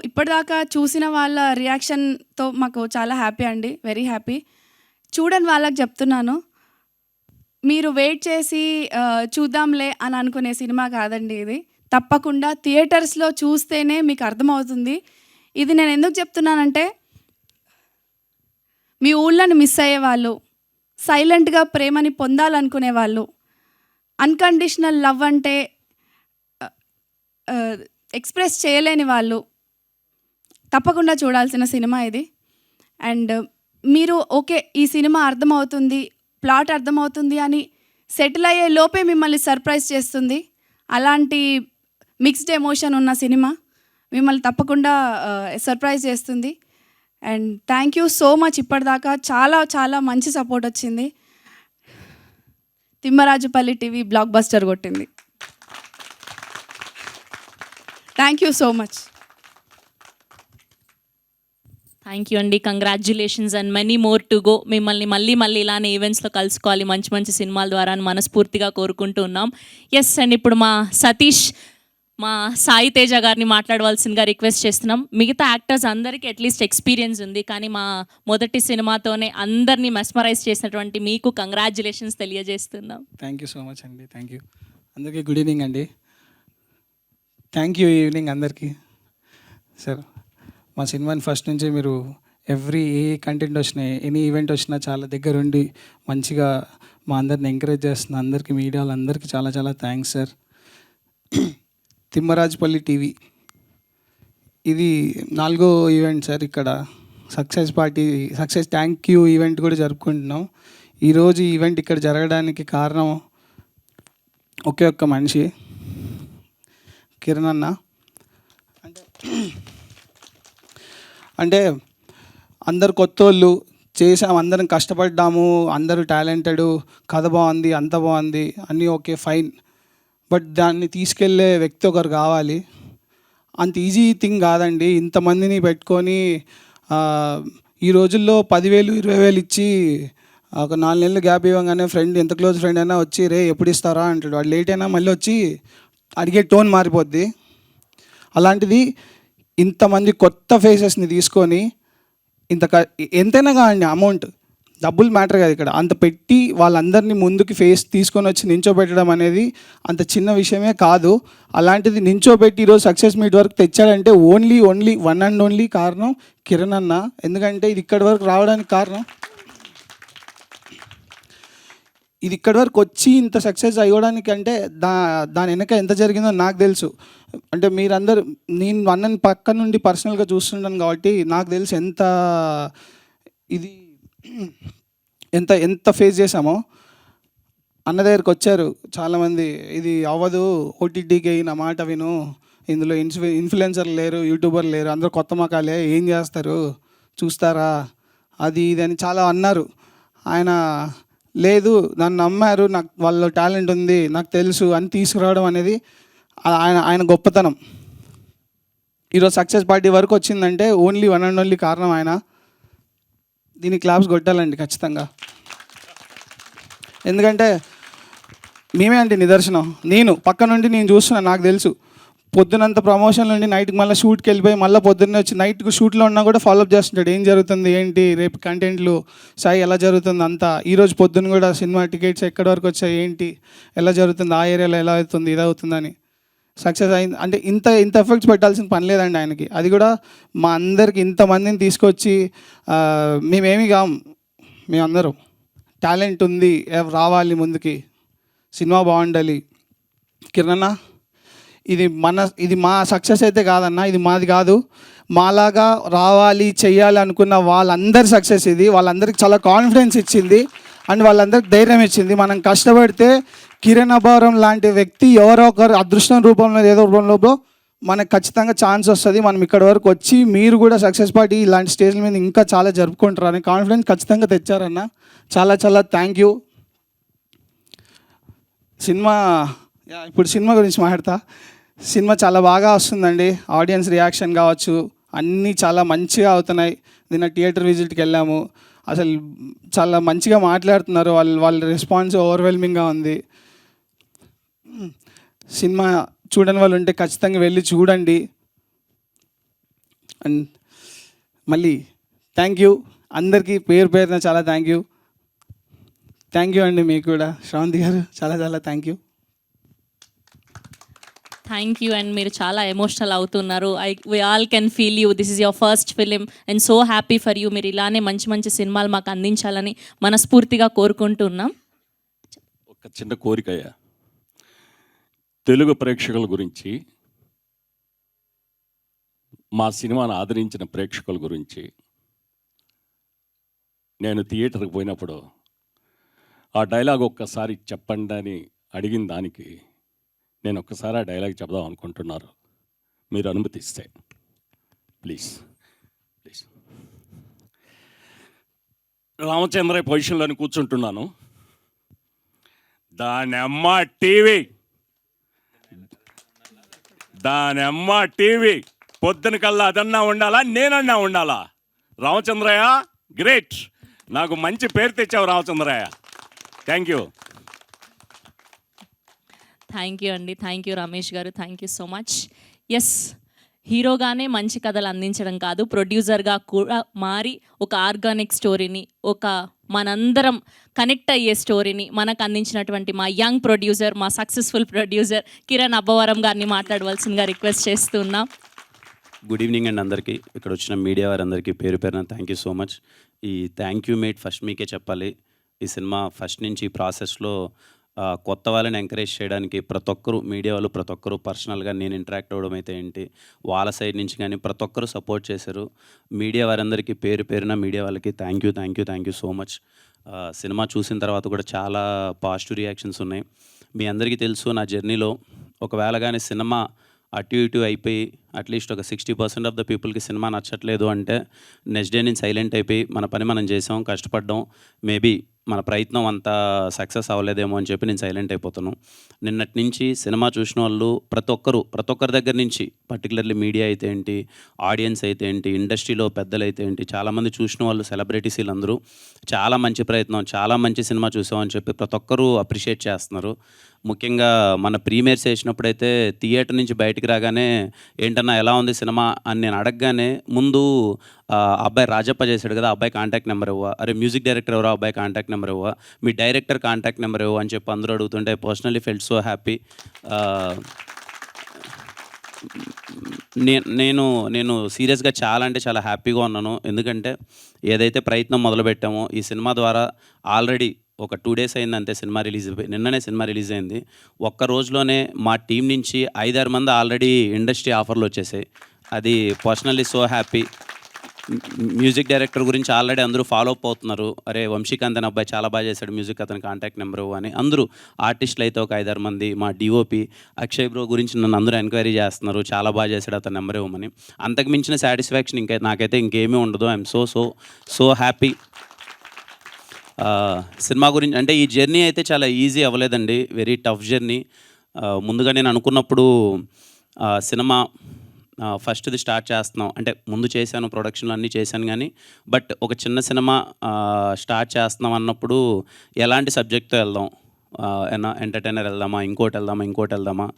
ఇప్పటిదాకా చూసిన వాళ్ళ రియాక్షన్తో మాకు చాలా హ్యాపీ అండి, వెరీ హ్యాపీ. చూడని వాళ్ళకి చెప్తున్నాను, మీరు వెయిట్ చేసి చూద్దాంలే అని అనుకునే సినిమా కాదండి ఇది. తప్పకుండా థియేటర్స్లో చూస్తేనే మీకు అర్థమవుతుంది. ఇది నేను ఎందుకు చెప్తున్నానంటే, మీ ఊళ్ళని మిస్ అయ్యేవాళ్ళు, సైలెంట్గా ప్రేమని పొందాలనుకునే వాళ్ళు, అన్కండిషనల్ లవ్ అంటే ఎక్స్ప్రెస్ చేయలేని వాళ్ళు తప్పకుండా చూడాల్సిన సినిమా ఇది. అండ్ మీరు ఓకే ఈ సినిమా అర్థమవుతుంది, ప్లాట్ అర్థమవుతుంది అని సెటిల్ అయ్యే లోపే మిమ్మల్ని సర్ప్రైజ్ చేస్తుంది. అలాంటి మిక్స్డ్ ఎమోషన్ ఉన్న సినిమా మిమ్మల్ని తప్పకుండా సర్ప్రైజ్ చేస్తుంది. And thank you so much. ఇప్పటిదాకా చాలా చాలా మంచి సపోర్ట్ వచ్చింది. తిమ్మరాజుపల్లి టీవీ బ్లాక్ బస్టర్ కొట్టింది. Thank you so much. Thank you అండి. Congratulations and many more to go. మిమ్మల్ని మళ్ళీ ఇలానే ఈవెంట్స్లో కలుసుకోవాలి, మంచి సినిమాల ద్వారా మనస్ఫూర్తిగా కోరుకుంటూ ఉన్నాం. ఎస్ అండ్ ఇప్పుడు మా సతీష్, మా సాయి తేజ గారిని మాట్లాడవలసిందిగా రిక్వెస్ట్ చేస్తున్నాం. మిగతా యాక్టర్స్ అందరికీ అట్లీస్ట్ ఎక్స్పీరియన్స్ ఉంది, కానీ మా మొదటి సినిమాతోనే అందరినీ మెస్మరైజ్ చేసినటువంటి మీకు కంగ్రాచ్యులేషన్స్ తెలియజేస్తున్నాం. థ్యాంక్ యూ సో మచ్ అండి. థ్యాంక్ యూ అందరికీ. గుడ్ ఈవినింగ్ అండి. థ్యాంక్ యూ ఈవినింగ్ అందరికీ. సార్ మా సినిమాని ఫస్ట్ నుంచి మీరు ఏ కంటెంట్ వచ్చినా, ఎనీ ఈవెంట్ వచ్చినా చాలా దగ్గరుండి మంచిగా మా అందరిని ఎంకరేజ్ చేస్తున్న అందరికీ, మీడియా వాళ్ళందరికీ చాలా చాలా థ్యాంక్స్ సార్. తిమ్మరాజుపల్లి టీవీ ఇది 4వ ఈవెంట్ సార్. ఇక్కడ సక్సెస్ థ్యాంక్ యూ ఈవెంట్ కూడా జరుపుకుంటున్నాం. ఈరోజు ఈ ఈవెంట్ ఇక్కడ జరగడానికి కారణం ఒకే ఒక్క మనిషి, కిరణ్ అన్న. అంటే అందరు కొత్త వాళ్ళు చేసాము, అందరం కష్టపడ్డాము, అందరూ టాలెంటెడ్, కథ బాగుంది, అంత బాగుంది, అన్నీ ఓకే ఫైన్. బట్ దాన్ని తీసుకెళ్ళే వ్యక్తి ఒకరు కావాలి. అంత ఈజీ థింగ్ కాదండి. ఇంతమందిని పెట్టుకొని ఈ రోజుల్లో 10,000 20,000 ఇచ్చి ఒక 4 నెలలు గ్యాప్ ఇవ్వగానే ఫ్రెండ్, ఎంత క్లోజ్ ఫ్రెండ్ అయినా వచ్చి రే ఎప్పుడు ఇస్తారా అంటాడు. వాడు లేట్ అయినా మళ్ళీ వచ్చి అడిగే టోన్ మారిపోద్ది. అలాంటిది ఇంతమంది కొత్త ఫేసెస్ని తీసుకొని ఎంతైనా కానీ అమౌంట్, డబ్బులు మ్యాటర్ కాదు ఇక్కడ, అంత పెట్టి వాళ్ళందరినీ ముందుకి ఫేస్ తీసుకొని వచ్చి నించోబెట్టడం అనేది అంత చిన్న విషయమే కాదు. అలాంటిది నించోబెట్టి ఈరోజు సక్సెస్ మీట్ వరకు తెచ్చాడంటే ఓన్లీ వన్ అండ్ ఓన్లీ కారణం కిరణ్ అన్న. ఎందుకంటే ఇది ఇక్కడి వరకు రావడానికి కారణం ఇది ఇక్కడి వరకు వచ్చి ఇంత సక్సెస్ అయ్యడానికి అంటే దాని వెనక ఎంత జరిగిందో నాకు తెలుసు. అంటే మీరందరూ, నేను అన్నని పక్క నుండి పర్సనల్గా చూస్తుంటాను కాబట్టి నాకు తెలుసు ఇది ఎంత ఫేస్ చేసామో. అన్న దగ్గరికి వచ్చారు చాలామంది, ఇది అవ్వదు, ఓటీటీకి నా మాట విను, ఇందులో ఇన్ఫ్లుయెన్సర్ లేరు, యూట్యూబర్ లేరు, అందరూ కొత్త మకాలే, ఏం చేస్తారు చూస్తారా, అది ఇది అని చాలా అన్నారు. ఆయన లేదు, నన్ను నమ్మారు, నాకు వాళ్ళ టాలెంట్ ఉంది, నాకు తెలుసు అని తీసుకురావడం అనేది ఆయన గొప్పతనం. ఈరోజు సక్సెస్ పార్టీ వరకు వచ్చిందంటే ఓన్లీ వన్ అండ్ ఓన్లీ కారణం ఆయన. దీనికి క్లాప్స్ కొట్టాలండి ఖచ్చితంగా. ఎందుకంటే మేమే అంటే నిదర్శనం. నేను పక్క నుండి నేను చూస్తున్నా, నాకు తెలుసు. పొద్దునంత ప్రమోషన్ నుండి నైట్కి మళ్ళీ షూట్కి వెళ్ళిపోయి మళ్ళీ పొద్దున్నే వచ్చి నైట్కి షూట్లో ఉన్నా కూడా ఫాలోఅప్ చేస్తుంటాడు, ఏం జరుగుతుంది ఏంటి, రేపు కంటెంట్లు సాయి ఎలా జరుగుతుంది అంతా. ఈరోజు పొద్దున్న కూడా సినిమా టికెట్స్ ఎక్కడి వరకు వచ్చాయి, ఏంటి ఎలా జరుగుతుంది, ఆ ఏరియాలో ఎలా అవుతుంది, ఇది అవుతుందని. సక్సెస్ అయింది అంటే ఇంత ఎఫెక్ట్స్ పెట్టాల్సిన పని లేదండి ఆయనకి. అది కూడా మా అందరికి ఇంతమందిని తీసుకొచ్చి మేమేమి కాం, మేమందరం టాలెంట్ ఉంది, రావాలి ముందుకి, సినిమా బాగుండాలి. కిరణ్, ఇది మా సక్సెస్ అయితే కాదన్న, ఇది మాది కాదు, మాలాగా రావాలి చెయ్యాలి అనుకున్న వాళ్ళందరి సక్సెస్ ఇది. వాళ్ళందరికీ చాలా కాన్ఫిడెన్స్ ఇచ్చింది అండ్ వాళ్ళందరికీ ధైర్యం ఇచ్చింది. మనం కష్టపడితే కిరణ్ అబ్బవరం లాంటి వ్యక్తి ఎవరో ఒకరు అదృష్టం రూపంలో ఏదో రూపంలో మనకు ఖచ్చితంగా ఛాన్స్ వస్తుంది. మనం ఇక్కడ వరకు వచ్చి మీరు కూడా సక్సెస్ పార్టీ ఇలాంటి స్టేజ్ల మీద ఇంకా చాలా జరుపుకుంటారు అనే కాన్ఫిడెన్స్ ఖచ్చితంగా తెచ్చారన్న. చాలా చాలా థ్యాంక్ యూ. ఇప్పుడు సినిమా గురించి మాట్లాడతా. సినిమా చాలా బాగా వస్తుందండి. ఆడియన్స్ రియాక్షన్ కావచ్చు అన్నీ చాలా మంచిగా అవుతున్నాయి. నిన్న థియేటర్ విజిట్కి వెళ్ళాము, అసలు చాలా మంచిగా మాట్లాడుతున్నారు, వాళ్ళ రెస్పాన్స్ ఓవర్వెల్మింగ్గా ఉంది. సినిమా చూడని వాళ్ళు ఉంటే ఖచ్చితంగా వెళ్ళి చూడండి. అండ్ మళ్ళీ థ్యాంక్ యూ అందరికీ, పేరున చాలా థ్యాంక్ యూ అండి. మీకు కూడా శ్రావంతి గారు చాలా చాలా thank you. Thank you. And మీరు చాలా ఎమోషనల్ అవుతున్నారు. We all can feel you. This is your first film and so happy for you. మీరు ఇలానే మంచి మంచి సినిమాలు మాకు అందించాలని మనస్ఫూర్తిగా కోరుకుంటున్నాం. ఒక చిన్న కోరికయ్యా, తెలుగు ప్రేక్షకుల గురించి, మా సినిమాను ఆదరించిన ప్రేక్షకుల గురించి, నేను థియేటర్కి పోయినప్పుడు ఆ డైలాగ్ ఒక్కసారి చెప్పండి అని అడిగిన దానికి నేను ఒక్కసారి ఆ డైలాగ్ చెప్దాం అనుకుంటున్నారు, మీరు అనుమతిస్తే ప్లీజ్. రామచంద్రయ్య పొజిషన్లోని కూర్చుంటున్నాను. దాని అమ్మ టీవీ పొద్దున కల్లా అదన్నా ఉండాలా, నేనన్నా ఉండాలా? రామచంద్రయ్య గ్రేట్, నాకు మంచి పేరు తెచ్చావు రామచంద్రయ్య. థ్యాంక్ యూ అండి. థ్యాంక్ యూ రమేష్ గారు, thank you so much. Yes, హీరోగానే మంచి కథలు అందించడం కాదు, ప్రొడ్యూసర్గా కూడా మారి ఒక ఆర్గానిక్ స్టోరీని, ఒక మనందరం కనెక్ట్ అయ్యే స్టోరీని మనకు అందించినటువంటి మా యంగ్ ప్రొడ్యూసర్, మా సక్సెస్ఫుల్ ప్రొడ్యూసర్ కిరణ్ అబ్బవరం గారిని మాట్లాడవలసిందిగా రిక్వెస్ట్ చేస్తున్నాం. గుడ్ ఈవినింగ్ అండి అందరికీ. ఇక్కడ వచ్చిన మీడియా వారందరికీ పేరున థ్యాంక్ యూ సో మచ్. ఈ థ్యాంక్ యూ మేట్ ఫస్ట్ మీకే చెప్పాలి. ఈ సినిమా ఫస్ట్ నుంచి ఈ ప్రాసెస్లో కొత్త వాళ్ళని ఎంకరేజ్ చేయడానికి ప్రతి ఒక్కరు, మీడియా వాళ్ళు ప్రతి ఒక్కరు, పర్సనల్గా నేను ఇంటరాక్ట్ అవ్వడం అయితే ఏంటి, వాళ్ళ సైడ్ నుంచి కానీ ప్రతి ఒక్కరు సపోర్ట్ చేశారు. మీడియా వారందరికీ పేరున మీడియా వాళ్ళకి thank you so much. Cinema చూసిన తర్వాత కూడా చాలా పాజిటివ్ రియాక్షన్స్ ఉన్నాయి. మీ అందరికీ తెలుసు నా జర్నీలో ఒకవేళ కానీ సినిమా అటు ఇటు అయిపోయి అట్లీస్ట్ ఒక 60% ఆఫ్ ద పీపుల్కి సినిమా నచ్చట్లేదు అంటే నెక్స్ట్ డే నేను సైలెంట్ అయిపోయి మన పని మనం చేసాం, కష్టపడ్డాం, మేబీ మన ప్రయత్నం అంతా సక్సెస్ అవ్వలేదేమో అని చెప్పి నేను సైలెంట్ అయిపోతాను. నిన్నటి నుంచి సినిమా చూసిన వాళ్ళు ప్రతి ఒక్కరి దగ్గర నుంచి, పర్టికులర్లీ మీడియా అయితే ఏంటి, ఆడియన్స్ అయితే ఏంటి, ఇండస్ట్రీలో పెద్దలు అయితే ఏంటి, చాలామంది చూసిన వాళ్ళు, సెలబ్రిటీస్ వీళ్ళందరూ చాలా మంచి ప్రయత్నం, చాలా మంచి సినిమా చూసామని చెప్పి ప్రతి ఒక్కరూ అప్రిషియేట్ చేస్తున్నారు. ముఖ్యంగా మన ప్రీమియర్స్ వేసినప్పుడైతే థియేటర్ నుంచి బయటికి రాగానే ఏంటన్నా ఎలా ఉంది సినిమా అని నేను అడగగానే ముందు అబ్బాయి రాజప్ప చేశాడు కదా, అబ్బాయి కాంటాక్ట్ నెంబర్ ఇవ్వ, అరే మ్యూజిక్ డైరెక్టర్ ఎవరో అబ్బాయి కాంటాక్ట్ నెంబర్ ఇవ్వ, మీ డైరెక్టర్ కాంటాక్ట్ నెంబర్ ఇవ్వ అని చెప్పి అందరూ అడుగుతుంటే పర్సనలీ ఫెల్ట్ సో హ్యాపీ. నేను సీరియస్గా చాలా అంటే చాలా హ్యాపీగా ఉన్నాను. ఎందుకంటే ఏదైతే ప్రయత్నం మొదలుపెట్టామో ఈ సినిమా ద్వారా ఆల్రెడీ ఒక 2 డేస్ అయింది అంతే సినిమా రిలీజ్ అయిపోయి. నిన్ననే సినిమా రిలీజ్ అయింది. ఒక్క రోజులోనే మా టీం నుంచి 5-6 మంది ఆల్రెడీ ఇండస్ట్రీ ఆఫర్లు వచ్చేసాయి. అది personally so happy. Music director గురించి ఆల్రెడీ అందరూ ఫాలో అప్ అవుతున్నారు. అరే వంశీకాంత్ అనే అబ్బాయి చాలా బాగా చేశాడు మ్యూజిక్, అతని కాంటాక్ట్ నెంబరు అని అందరూ ఆర్టిస్టులు అయితే ఒక 5-6 మంది. మా డిఓపి అక్షయ్ బ్రో గురించి నన్ను అందరూ ఎంక్వైరీ చేస్తున్నారు, చాలా బాగా చేశాడు అతని నెంబర్ ఇవ్వమని. అంతకు మించిన సాటిస్ఫాక్షన్ నాకైతే ఇంకేమీ ఉండదు. I'm so happy. సినిమా గురించి అంటే ఈ జర్నీ అయితే చాలా ఈజీ అవ్వలేదండి, వెరీ టఫ్ జర్నీ. ముందుగా నేను అనుకున్నప్పుడు సినిమా ఫస్ట్ది స్టార్ట్ చేస్తున్నాం అంటే ముందు చేశాను, ప్రొడక్షన్లు అన్నీ చేశాను, కానీ బట్ ఒక చిన్న సినిమా స్టార్ట్ చేస్తున్నాం అన్నప్పుడు ఎలాంటి సబ్జెక్ట్తో వెళ్దాం, ఏనా ఎంటర్టైనర్ వెళ్దామా, ఇంకోటి వెళ్దామా.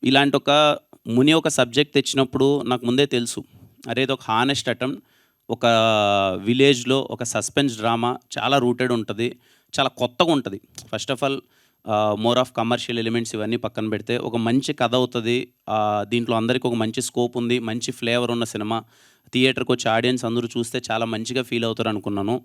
ఇలాంటి ఒక సబ్జెక్ట్ తెచ్చినప్పుడు నాకు ముందే తెలుసు, అరే ఇది ఒక హానెస్ట్ అటెంప్ట్. ఒక విలేజ్లో ఒక సస్పెన్స్ డ్రామా చాలా రూటెడ్ ఉంటుంది, చాలా కొత్తగా ఉంటుంది. First of all more of commercial elements ఇవన్నీ పక్కన పెడితే ఒక మంచి కథ అవుతుంది. దీంట్లో అందరికీ ఒక మంచి స్కోప్ ఉంది, మంచి ఫ్లేవర్ ఉన్న సినిమా. థియేటర్కి వచ్చి ఆడియన్స్ అందరూ చూస్తే చాలా మంచిగా ఫీల్ అవుతారు అనుకున్నాను.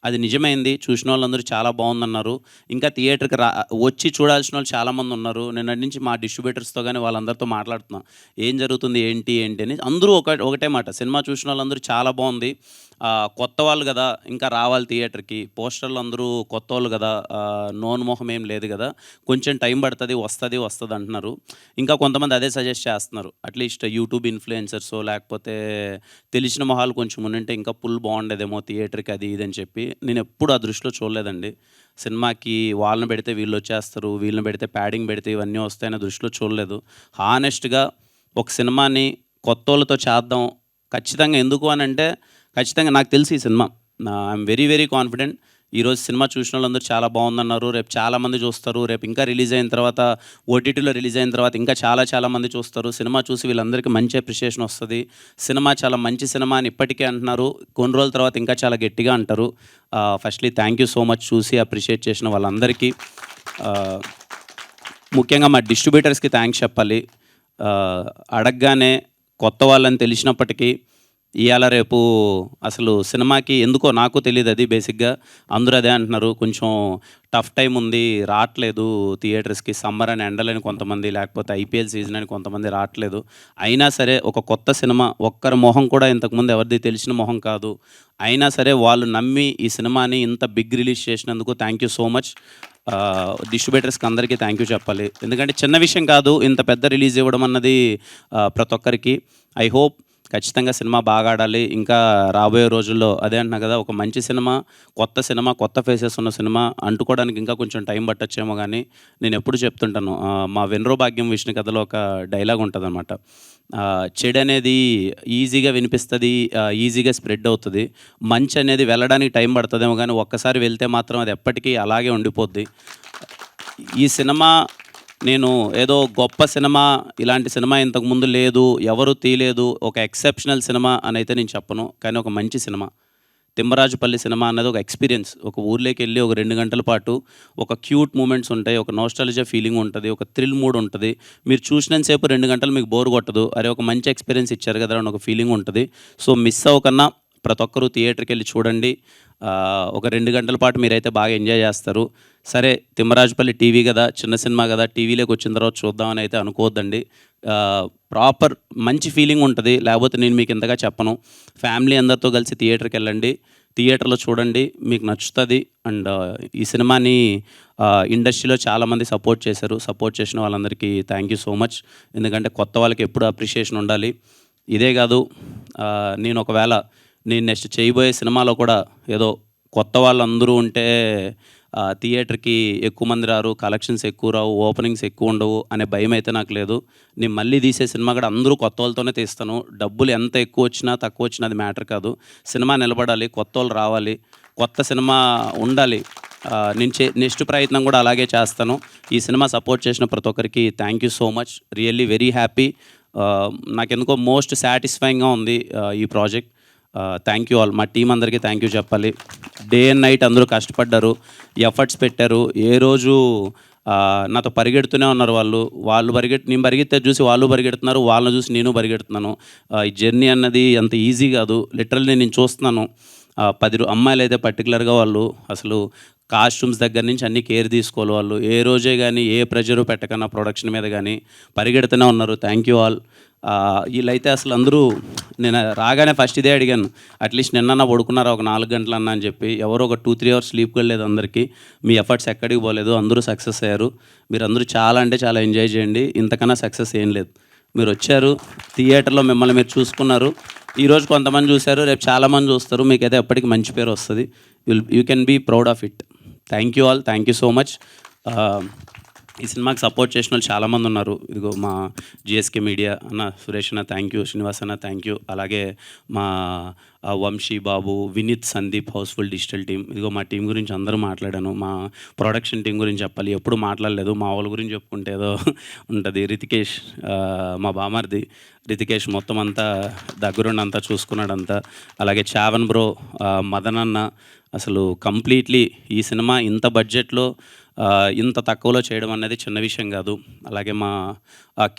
అది నిజమైంది. చూసిన వాళ్ళందరూ చాలా బాగుందన్నారు. ఇంకా థియేటర్కి వచ్చి చూడాల్సిన వాళ్ళు చాలామంది ఉన్నారు. నిన్నటి నుంచి మా డిస్ట్రిబ్యూటర్స్తో కానీ వాళ్ళందరితో మాట్లాడుతున్నాం, ఏం జరుగుతుంది ఏంటి అని. అందరూ ఒకటే మాట, సినిమా చూసిన వాళ్ళందరూ చాలా బాగుంది, కొత్త వాళ్ళు కదా ఇంకా రావాలి థియేటర్కి, పోస్టర్లు అందరూ కొత్త వాళ్ళు కదా, నోన్ మొహం ఏం లేదు కదా, కొంచెం టైం పడుతుంది, వస్తుంది అంటున్నారు. ఇంకా కొంతమంది అదే సజెస్ట్ చేస్తున్నారు, అట్లీస్ట్ యూట్యూబ్ ఇన్ఫ్లుయెన్సర్స్ లేకపోతే తెలిసిన మొహాలు కొంచెం ఉంటే ఇంకా పుల్ బాగుండేదేమో థియేటర్కి, అది ఇది అని చెప్పి. నేను ఎప్పుడు ఆ దృష్టిలో చూడలేదండి. సినిమాకి వాళ్ళని పెడితే వీళ్ళు వచ్చేస్తారు, వీళ్ళని పెడితే ప్యాడింగ్ పెడితే ఇవన్నీ వస్తాయనే దృష్టిలో చూడలేదు. హానెస్ట్గా ఒక సినిమాని కొత్త వాళ్ళతో చేద్దాం ఖచ్చితంగా. ఎందుకు అని అంటే ఖచ్చితంగా నాకు తెలిసి ఈ సినిమా ఐఎమ్ వెరీ కాన్ఫిడెంట్. ఈరోజు సినిమా చూసిన వాళ్ళందరూ చాలా బాగుందన్నారు, రేపు చాలామంది చూస్తారు, రేపు ఇంకా రిలీజ్ అయిన తర్వాత ఓటీటీలో రిలీజ్ అయిన తర్వాత ఇంకా చాలా మంది చూస్తారు. సినిమా చూసి వీళ్ళందరికీ మంచి అప్రిషియేషన్ వస్తుంది. సినిమా చాలా మంచి సినిమా అని ఇప్పటికే అంటున్నారు, కొన్ని రోజుల తర్వాత ఇంకా చాలా గట్టిగా అంటారు. Firstly thank you so much చూసి అప్రిషియేట్ చేసిన వాళ్ళందరికీ. ముఖ్యంగా మా డిస్ట్రిబ్యూటర్స్కి థ్యాంక్స్ చెప్పాలి. అడగగానే కొత్త వాళ్ళని తెలిసినప్పటికీ ఇవాళ రేపు అసలు సినిమాకి ఎందుకో నాకు తెలియదు, అది బేసిక్గా అందరూ అదే అంటున్నారు, కొంచెం టఫ్ టైం ఉంది, రావట్లేదు థియేటర్స్కి, సమ్మర్ అని ఎండలని కొంతమంది, లేకపోతే ఐపీఎల్ సీజన్ అని కొంతమంది రావట్లేదు. అయినా సరే ఒక కొత్త సినిమా, ఒక్కరి మొహం కూడా ఇంతకుముందు ఎవరిది తెలిసిన మొహం కాదు, అయినా సరే వాళ్ళు నమ్మి ఈ సినిమాని ఇంత బిగ్ రిలీజ్ చేసినందుకు థ్యాంక్ యూ సో మచ్. డిస్ట్రిబ్యూటర్స్కి అందరికీ థ్యాంక్ యూ చెప్పాలి, ఎందుకంటే చిన్న విషయం కాదు ఇంత పెద్ద రిలీజ్ ఇవ్వడం అన్నది ప్రతి ఒక్కరికి. ఐ హోప్ ఖచ్చితంగా సినిమా బాగా ఆడాలి. ఇంకా రాబోయే రోజుల్లో అదే అంటున్నా కదా, ఒక మంచి సినిమా, కొత్త ఫేసెస్ ఉన్న సినిమా అంటుకోవడానికి ఇంకా కొంచెం టైం పట్టొచ్చేమో. కానీ నేను ఎప్పుడు చెప్తుంటాను, మా వెన్రో భాగ్యం విష్ణు కథలో ఒక డైలాగ్ ఉంటుంది అనమాట, చెడు అనేది ఈజీగా వినిపిస్తుంది, ఈజీగా స్ప్రెడ్ అవుతుంది, మంచి అనేది వెళ్ళడానికి టైం పడుతుందేమో, కానీ ఒక్కసారి వెళ్తే మాత్రం అది ఎప్పటికీ అలాగే ఉండిపోద్ది. ఈ సినిమా నేను ఏదో గొప్ప సినిమా, ఇలాంటి సినిమా ఇంతకుముందు లేదు, ఎవరు తీయలేదు, ఒక ఎక్సెప్షనల్ సినిమా అని అయితే నేను చెప్పను, కానీ ఒక మంచి సినిమా. తిమ్మరాజుపల్లి సినిమా అన్నది ఒక ఎక్స్పీరియన్స్. ఒక ఊర్లోకి వెళ్ళి ఒక 2 గంటల పాటు ఒక క్యూట్ మూమెంట్స్ ఉంటాయి, ఒక నోస్టాలజియా ఫీలింగ్ ఉంటుంది, ఒక థ్రిల్ మూడ్ ఉంటుంది. మీరు చూసినంతసేపు 2 గంటలు మీకు బోర్ కొట్టదు, అరే ఒక మంచి ఎక్స్పీరియన్స్ ఇచ్చారు కదా అని ఒక ఫీలింగ్ ఉంటుంది. సో మిస్ అవ్వకన్నా ప్రతి ఒక్కరూ థియేటర్కి వెళ్ళి చూడండి. ఒక 2 గంటల పాటు మీరైతే బాగా ఎంజాయ్ చేస్తారు. సరే తిమ్మరాజుపల్లి టీవీ కదా, చిన్న సినిమా కదా, టీవీలోకి వచ్చిన తర్వాత చూద్దామని అయితే అనుకోవద్దండి. ప్రాపర్ మంచి ఫీలింగ్ ఉంటుంది, లేకపోతే నేను మీకు ఇంతగా చెప్పను. ఫ్యామిలీ అందరితో కలిసి థియేటర్కి వెళ్ళండి, థియేటర్లో చూడండి, మీకు నచ్చుతుంది. అండ్ ఈ సినిమాని ఇండస్ట్రీలో చాలామంది సపోర్ట్ చేశారు, సపోర్ట్ చేసిన వాళ్ళందరికీ థ్యాంక్ యూ సో మచ్. ఎందుకంటే కొత్త వాళ్ళకి ఎప్పుడు అప్రిషియేషన్ ఉండాలి. ఇదే కాదు, నేను నెక్స్ట్ చేయబోయే సినిమాలో కూడా ఏదో కొత్త వాళ్ళందరూ ఉంటే థియేటర్కి ఎక్కువ మంది రారు, కలెక్షన్స్ ఎక్కువ రావు, ఓపెనింగ్స్ ఎక్కువ ఉండవు అనే భయం అయితే నాకు లేదు. నేను మళ్ళీ తీసే సినిమా కూడా అందరూ కొత్త వాళ్ళతోనే తీస్తాను. డబ్బులు ఎంత ఎక్కువ వచ్చినా తక్కువ వచ్చినా అది మ్యాటర్ కాదు. సినిమా నిలబడాలి, కొత్త వాళ్ళు రావాలి, కొత్త సినిమా ఉండాలి. నేను నెక్స్ట్ ప్రయత్నం కూడా అలాగే చేస్తాను. ఈ సినిమా సపోర్ట్ చేసిన ప్రతి ఒక్కరికి thank you so much, really very happy. నాకెందుకో మోస్ట్ సాటిస్ఫైయింగ్గా ఉంది ఈ ప్రాజెక్ట్. Thank you all. మా టీం అందరికీ థ్యాంక్ యూ చెప్పాలి. డే అండ్ నైట్ అందరూ కష్టపడ్డారు, ఎఫర్ట్స్ పెట్టారు. ఏ రోజు నాతో పరిగెడుతూనే ఉన్నారు వాళ్ళు నేను పరిగెత్తే చూసి వాళ్ళు పరిగెడుతున్నారు, వాళ్ళని చూసి నేను పరిగెడుతున్నాను. ఈ జర్నీ అన్నది అంత ఈజీ కాదు. లిటరల్లీ నేను చూస్తున్నాను 10 అమ్మాయిలు అయితే పర్టికులర్గా వాళ్ళు అసలు కాస్ట్యూమ్స్ దగ్గర నుంచి అన్ని కేర్ తీసుకోవాలి వాళ్ళు. ఏ రోజే కానీ ఏ ప్రెజరు పెట్టకన్నా ప్రొడక్షన్ మీద కానీ పరిగెడుతూనే ఉన్నారు. Thank you all. వీళ్ళైతే అసలు అందరూ నేను రాగానే ఫస్ట్ ఇదే అడిగాను, అట్లీస్ట్ నిన్న పడుకున్నారా ఒక 4 గంటలన్నా అని చెప్పి. ఎవరో ఒక 2-3 అవర్స్ స్లీప్ కూడా లేదు అందరికీ. మీ ఎఫర్ట్స్ ఎక్కడికి పోలేదు, అందరూ సక్సెస్ అయ్యారు. మీరు అందరూ చాలా అంటే చాలా ఎంజాయ్ చేయండి, ఇంతకన్నా సక్సెస్ ఏం లేదు. మీరు వచ్చారు థియేటర్లో, మిమ్మల్ని మీరు చూసుకున్నారు. ఈరోజు కొంతమంది చూశారు, రేపు చాలామంది చూస్తారు. మీకైతే ఎప్పటికీ మంచి పేరు వస్తుంది. You can be proud of it. Thank you all, thank you so much. ఈ సినిమాకి సపోర్ట్ చేసిన వాళ్ళు చాలామంది ఉన్నారు. ఇదిగో మా జిఎస్కే మీడియా అన్న, సురేష్ అన్న థ్యాంక్ యూ, శ్రీనివాస్ అన్న థ్యాంక్ యూ, అలాగే మా Vamsi Babu, Vineeth, Sandeep, housefull digital team. ఇదిగో మా టీం గురించి అందరూ మాట్లాడాను. మా ప్రొడక్షన్ టీం గురించి చెప్పాలి, ఎప్పుడు మాట్లాడలేదు. మా వాళ్ళ గురించి చెప్పుకుంటే ఏదో ఉంటుంది. రితికేష్, మా బామర్ది రితికేష్ మొత్తం అంతా దగ్గరుండి అంతా చూసుకున్నాడంతా. అలాగే చావన్ బ్రో, మదన్ అన్న, అసలు కంప్లీట్లీ ఈ సినిమా ఇంత బడ్జెట్లో ఇంత తక్కువలో చేయడం అనేది చిన్న విషయం కాదు. అలాగే మా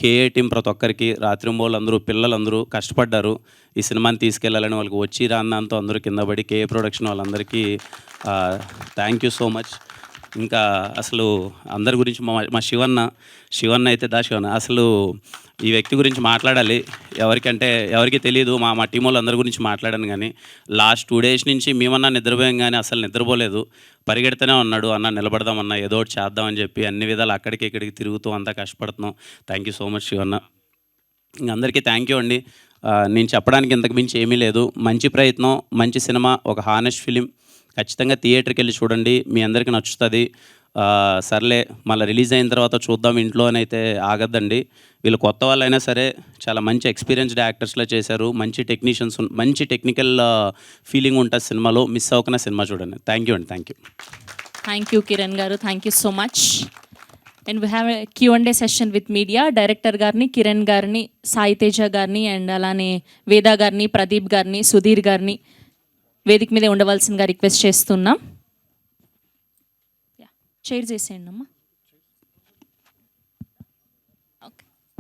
కేఏ టీం ప్రతి ఒక్కరికి, రాత్రింబోళ్ళు అందరూ, పిల్లలందరూ కష్టపడ్డారు ఈ సినిమాని తీసుకెళ్లాలని. వాళ్ళకి వచ్చి రాందంతో అందరూ కింద పడి, కేఏ ప్రొడక్షన్ వాళ్ళందరికీ థ్యాంక్ యూ సో మచ్. ఇంకా అసలు అందరి గురించి మా శివన్న అయితే శివన్న అసలు ఈ వ్యక్తి గురించి మాట్లాడాలి. ఎవరికి తెలియదు. మా టీం వాళ్ళు అందరి గురించి మాట్లాడాను, కానీ లాస్ట్ 2 days నుంచి మేమన్నా నిద్రపోయాం, కానీ అసలు నిద్రపోలేదు. పరిగెడుతూనే ఉన్నాడు, అన్న నిలబడదామన్నా, ఏదో ఒకటి చేద్దామని చెప్పి అన్ని విధాలు అక్కడికి ఇక్కడికి తిరుగుతూ అంతా కష్టపడుతున్నాం. Thank you so much Shivanna. ఇంక అందరికీ థ్యాంక్ యూ అండి. నేను చెప్పడానికి ఇంతకు మించి ఏమీ లేదు. మంచి ప్రయత్నం, మంచి సినిమా, ఒక హానెస్ట్ ఫిలిం. ఖచ్చితంగా థియేటర్కి వెళ్ళి చూడండి, మీ అందరికీ నచ్చుతుంది. సర్లే మళ్ళీ రిలీజ్ అయిన తర్వాత చూద్దాం ఇంట్లో అని అయితే ఆగద్దండి. వీళ్ళు కొత్త వాళ్ళైనా సరే చాలా మంచి ఎక్స్పీరియన్స్డ్ యాక్టర్స్లో చేశారు. మంచి టెక్నీషియన్స్, మంచి టెక్నికల్ ఫీలింగ్ ఉంటుంది సినిమాలో. మిస్ అవ్వకుండా సినిమా చూడండి. థ్యాంక్ యూ అండి. Thank you. Thank you Kiran గారు, thank you so much. And we have Q&A session with media. Director గారిని, కిరణ్ గారిని, సాయి తేజ గారిని, అండ్ అలానే వేద గారిని, ప్రదీప్ గారిని, సుధీర్ గారిని వేదిక మీద ఉండవలసిందిగా రిక్వెస్ట్ చేస్తున్నాం. చైర్ చేసేయండి అమ్మా.